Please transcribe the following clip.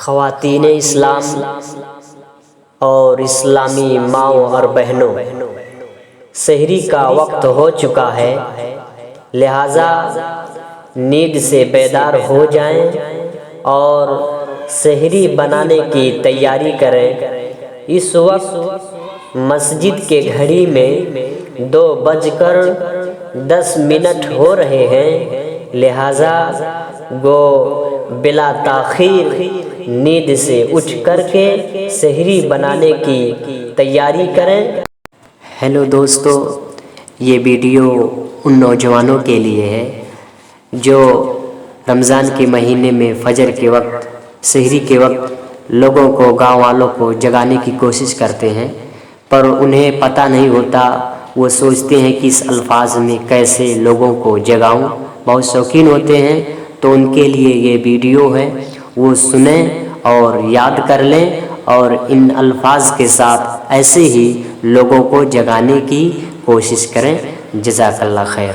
خواتین اسلام اور اسلامی ماؤں اور بہنوں، سحری کا وقت ہو چکا ہے، لہٰذا نیند سے بیدار ہو جائیں اور سحری بنانے کی تیاری کریں۔ اس وقت مسجد کے گھڑی میں 2:10 ہو رہے ہیں، لہٰذا گو بلا تاخیر نیند سے اٹھ کر کے سحری بنانے کی تیاری کریں۔ ہیلو دوستو، یہ ویڈیو ان نوجوانوں کے لیے ہے جو رمضان کے مہینے میں فجر کے وقت، سحری کے وقت لوگوں کو، گاؤں والوں کو جگانے کی کوشش کرتے ہیں، پر انہیں پتہ نہیں ہوتا۔ وہ سوچتے ہیں کہ اس الفاظ میں کیسے لوگوں کو جگاؤں، بہت شوقین ہوتے ہیں، تو ان کے لیے یہ ویڈیو ہے، وہ سنیں اور یاد کر لیں اور ان الفاظ کے ساتھ ایسے ہی لوگوں کو جگانے کی کوشش کریں۔ جزاک اللہ خیر۔